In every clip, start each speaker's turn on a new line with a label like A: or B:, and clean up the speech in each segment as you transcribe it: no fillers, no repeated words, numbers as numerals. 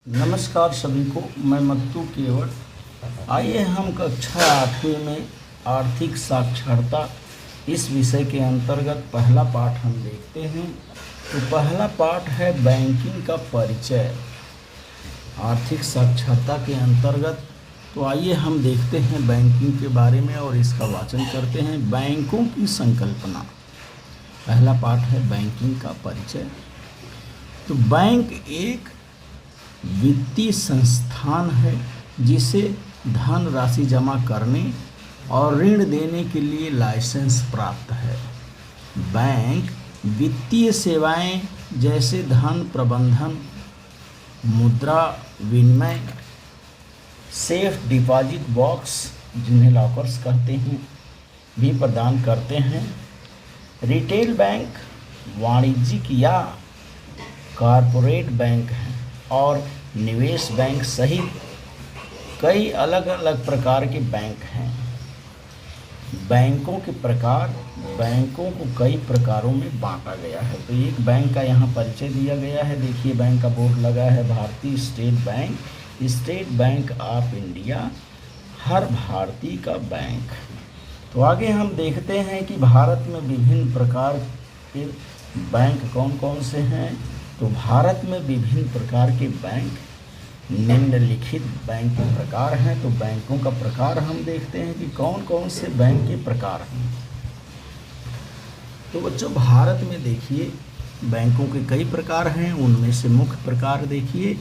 A: नमस्कार सभी को, मैं मत्तू केवट। आइए हम कक्षा 8वीं में आर्थिक साक्षरता इस विषय के अंतर्गत पहला पाठ हम देखते हैं। तो पहला पाठ है बैंकिंग का परिचय। आर्थिक साक्षरता के अंतर्गत तो आइए हम देखते हैं बैंकिंग के बारे में और इसका वाचन करते हैं। बैंकों की संकल्पना। पहला पाठ है बैंकिंग का परिचय। तो बैंक एक वित्तीय संस्थान है जिसे धन राशि जमा करने और ऋण देने के लिए लाइसेंस प्राप्त है। बैंक वित्तीय सेवाएं जैसे धन प्रबंधन, मुद्रा विनिमय, सेफ डिपॉजिट बॉक्स जिन्हें लॉकर्स कहते हैं भी प्रदान करते हैं। रिटेल बैंक वाणिज्यिक या कॉरपोरेट बैंक हैं और निवेश बैंक सहित कई अलग अलग प्रकार के बैंक हैं। बैंकों के प्रकार, बैंकों को कई प्रकारों में बांटा गया है। तो एक बैंक का यहाँ परिचय दिया गया है। देखिए बैंक का बोर्ड लगा है, Bharatiya state bank, state bank of India, हर भारतीय का बैंक। तो आगे हम देखते हैं कि भारत में विभिन्न प्रकार के बैंक कौन कौन से हैं। तो भारत में विभिन्न प्रकार के बैंक निम्नलिखित बैंक के प्रकार हैं। तो बैंकों का प्रकार हम देखते हैं कि कौन कौन से बैंक के प्रकार हैं। तो बच्चों भारत में देखिए बैंकों के कई प्रकार हैं। उनमें से मुख्य प्रकार देखिए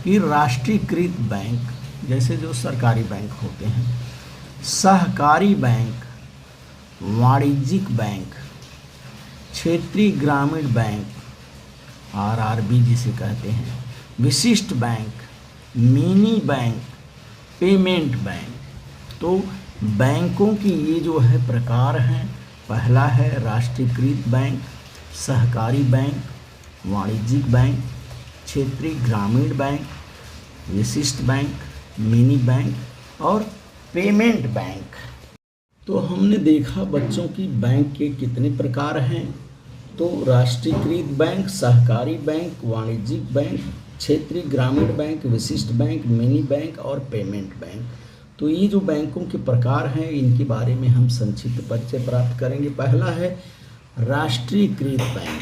A: कि राष्ट्रीयकृत बैंक, जैसे जो सरकारी बैंक होते हैं, सहकारी बैंक, वाणिज्यिक बैंक, क्षेत्रीय ग्रामीण बैंक आरआरबी जिसे कहते हैं, विशिष्ट bank, mini bank, payment bank. तो बैंकों की ये जो है प्रकार हैं। पहला है राष्ट्रीयकृत बैंक, सहकारी बैंक, वाणिज्यिक बैंक, क्षेत्रीय ग्रामीण बैंक, विशिष्ट बैंक, मिनी बैंक और पेमेंट बैंक। तो हमने देखा बच्चों की बैंक के कितने प्रकार हैं। तो राष्ट्रीयकृत बैंक, सहकारी बैंक, वाणिज्यिक बैंक, क्षेत्रीय ग्रामीण बैंक, विशिष्ट बैंक, मिनी बैंक और पेमेंट बैंक। तो ये जो बैंकों के प्रकार हैं इनके बारे में हम संक्षिप्त परिचय प्राप्त करेंगे। पहला है राष्ट्रीयकृत बैंक।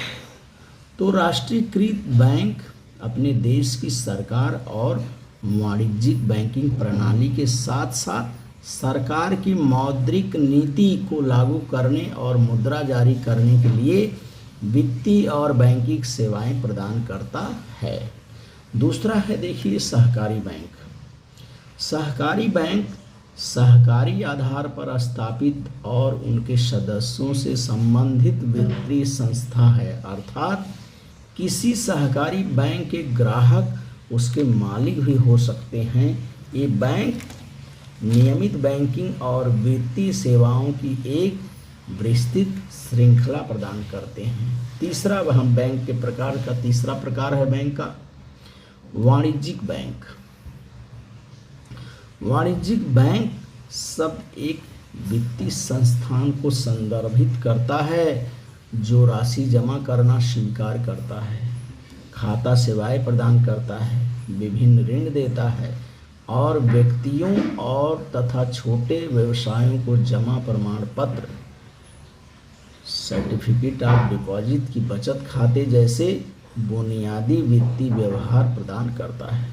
A: तो राष्ट्रीयकृत बैंक अपने देश की सरकार और वाणिज्यिक बैंकिंग प्रणाली के साथ साथ सरकार की मौद्रिक नीति को लागू करने और मुद्रा जारी करने के लिए वित्तीय और बैंकिंग सेवाएं प्रदान करता है। दूसरा है देखिए सहकारी बैंक। सहकारी बैंक सहकारी आधार पर स्थापित और उनके सदस्यों से संबंधित वित्तीय संस्था है। अर्थात किसी सहकारी बैंक के ग्राहक उसके मालिक भी हो सकते हैं। ये बैंक नियमित बैंकिंग और वित्तीय सेवाओं की एक विस्तृत श्रृंखला प्रदान करते हैं। तीसरा हम बैंक के प्रकार का तीसरा प्रकार है बैंक का वाणिज्यिक बैंक। वाणिज्यिक बैंक शब्द एक वित्तीय संस्थान को संदर्भित करता है जो राशि जमा करना स्वीकार करता है, खाता सेवाएं प्रदान करता है, विभिन्न ऋण देता है और व्यक्तियों और तथा छोटे व्यवसायों को जमा प्रमाण पत्र, सर्टिफिकेट ऑफ डिपॉजिट की बचत खाते जैसे बुनियादी वित्तीय व्यवहार प्रदान करता है।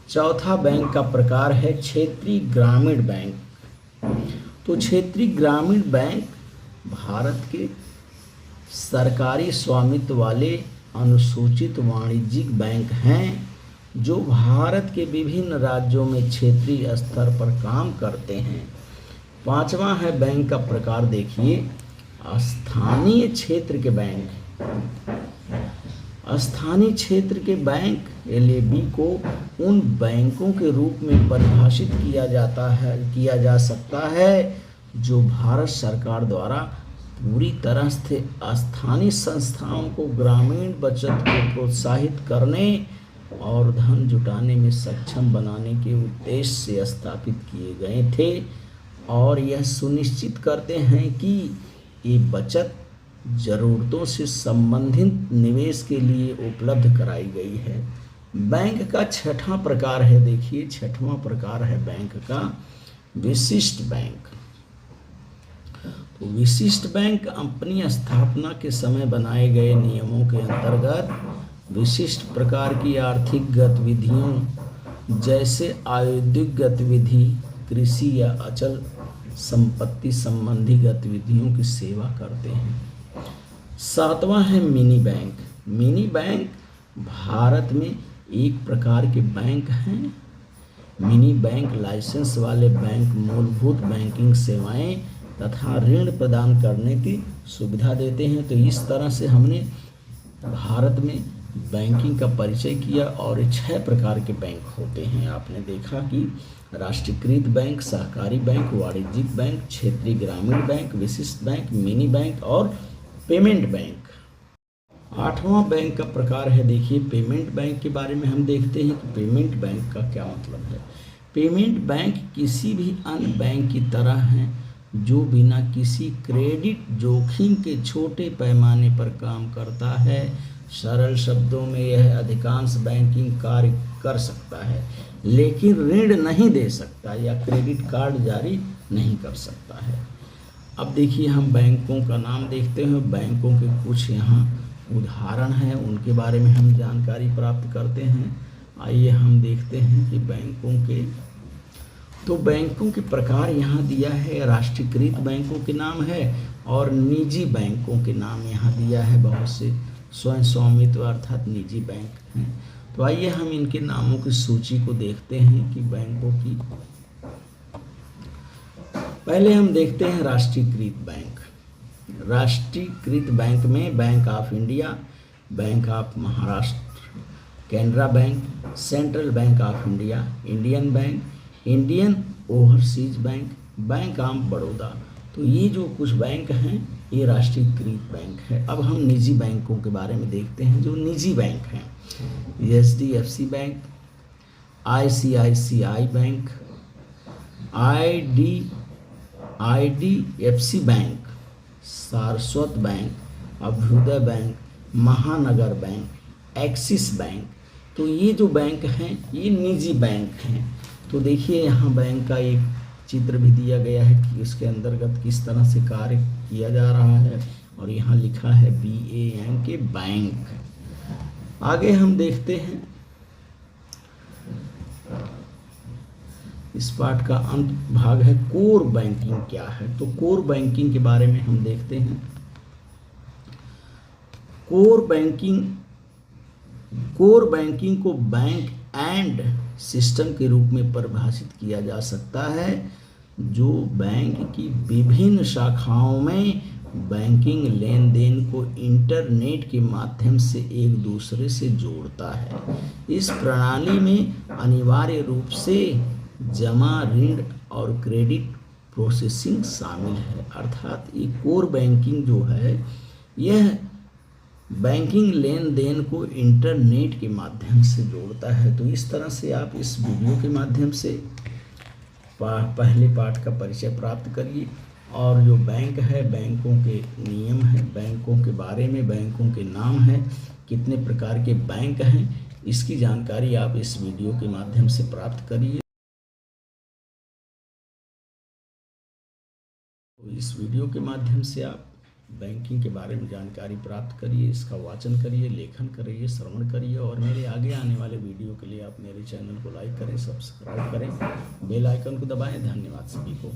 A: चौथा बैंक का प्रकार है क्षेत्रीय ग्रामीण बैंक। तो क्षेत्रीय ग्रामीण बैंक भारत के सरकारी स्वामित्व वाले अनुसूचित वाणिज्यिक बैंक हैं जो भारत के विभिन्न राज्यों में क्षेत्रीय स्तर पर काम करते हैं। पांचवा है बैंक का प्रकार देखिए स्थानीय क्षेत्र के बैंक। स्थानीय क्षेत्र के बैंक एलएबी को उन बैंकों के रूप में परिभाषित किया जा सकता है जो भारत सरकार द्वारा पूरी तरह से स्थानीय संस्थाओं को ग्रामीण बचत को प्रोत्साहित करने और धन जुटाने में सक्षम बनाने के उद्देश्य से स्थापित किए गए थे और यह सुनिश्चित करते हैं कि ये बचत ज़रूरतों से संबंधित निवेश के लिए उपलब्ध कराई गई है। बैंक का छठवां प्रकार है, देखिए छठवां प्रकार है बैंक का विशिष्ट बैंक। तो विशिष्ट बैंक अपनी स्थापना के समय बनाए गए नियमों के अंतर्गत विशिष्ट प्रकार की आर्थिक गतिविधियों जैसे औद्योगिक गतिविधि, कृषि या अचल संपत्ति संबंधी गतिविधियों की सेवा करते हैं। सातवां है mini bank. Mini bank Bharat में एक प्रकार के बैंक हैं। मिनी बैंक लाइसेंस वाले बैंक मूलभूत बैंकिंग सेवाएं तथा ऋण प्रदान करने की सुविधा देते हैं। तो इस तरह से हमने भारत में बैंकिंग का परिचय किया और 6 प्रकार के बैंक होते हैं। आपने देखा कि राष्ट्रीयकृत बैंक, सहकारी बैंक, वाणिज्यिक बैंक, क्षेत्रीय ग्रामीण बैंक, विशिष्ट बैंक, मिनी बैंक और पेमेंट बैंक। 8वां बैंक का प्रकार है, देखिए पेमेंट बैंक के बारे में हम देखते हैं कि पेमेंट बैंक का क्या मतलब है। पेमेंट बैंक किसी भी अन्य बैंक की तरह हैं जो बिना किसी क्रेडिट जोखिम के छोटे पैमाने पर काम करता है। सरल शब्दों में यह अधिकांश बैंकिंग कार्य कर सकता है लेकिन ऋण नहीं दे सकता या क्रेडिट कार्ड जारी नहीं कर सकता है। अब देखिए हम बैंकों का नाम देखते हैं। बैंकों के कुछ यहाँ उदाहरण हैं, उनके बारे में हम जानकारी प्राप्त करते हैं। आइए हम देखते हैं कि बैंकों के प्रकार यहाँ दिया है। राष्ट्रीयकृत बैंकों के नाम है और निजी बैंकों के नाम यहाँ दिया है। बहुत से स्वयं स्वामित्व अर्थात निजी बैंक हैं। तो आइए हम इनके नामों की सूची को देखते हैं कि बैंकों की। पहले हम देखते हैं राष्ट्रीयकृत बैंक। राष्ट्रीयकृत बैंक में bank of India, bank of Maharashtra, Canara bank, central bank of India, Indian bank, Indian overseas bank, bank of Baroda. तो ये जो कुछ बैंक हैं ये राष्ट्रीयकृत बैंक है। अब हम निजी बैंकों के बारे में देखते हैं जो निजी बैंक हैं। HDFC bank, ICICI bank, IDFC bank, Saraswat bank, Abhyudaya bank, Mahanagar bank, Axis bank. तो ये जो बैंक हैं ये निजी बैंक हैं। तो देखिए यहाँ बैंक का एक चित्र भी दिया गया है कि इसके अंतर्गत किस तरह से कार्य किया जा रहा है और यहाँ लिखा है BANK के बैंक। आगे हम देखते हैं इस पाठ का अंत भाग है कोर बैंकिंग क्या है। तो कोर बैंकिंग के बारे में हम देखते हैं। कोर बैंकिंग को बैंक एंड सिस्टम के रूप में परिभाषित किया जा सकता है जो बैंक की विभिन्न शाखाओं में बैंकिंग लेन देन को इंटरनेट के माध्यम से एक दूसरे से जोड़ता है। इस प्रणाली में अनिवार्य रूप से जमा, ऋण और क्रेडिट प्रोसेसिंग शामिल है। अर्थात ये कोर बैंकिंग जो है यह बैंकिंग लेन देन को इंटरनेट के माध्यम से जोड़ता है। तो इस तरह से आप इस वीडियो के माध्यम से पहले पाठ का परिचय प्राप्त करिए और जो बैंक है, बैंकों के नियम है, बैंकों के बारे में, बैंकों के नाम है, कितने प्रकार के बैंक हैं, इसकी जानकारी आप इस वीडियो के माध्यम से प्राप्त करिए। तो इस वीडियो के माध्यम से आप बैंकिंग के बारे में जानकारी प्राप्त करिए, इसका वाचन करिए, लेखन करिए, श्रवण करिए और मेरे आगे आने वाले वीडियो के लिए आप मेरे चैनल को लाइक करें, सब्सक्राइब करें, बेल आइकन को दबाएं। धन्यवाद सभी को।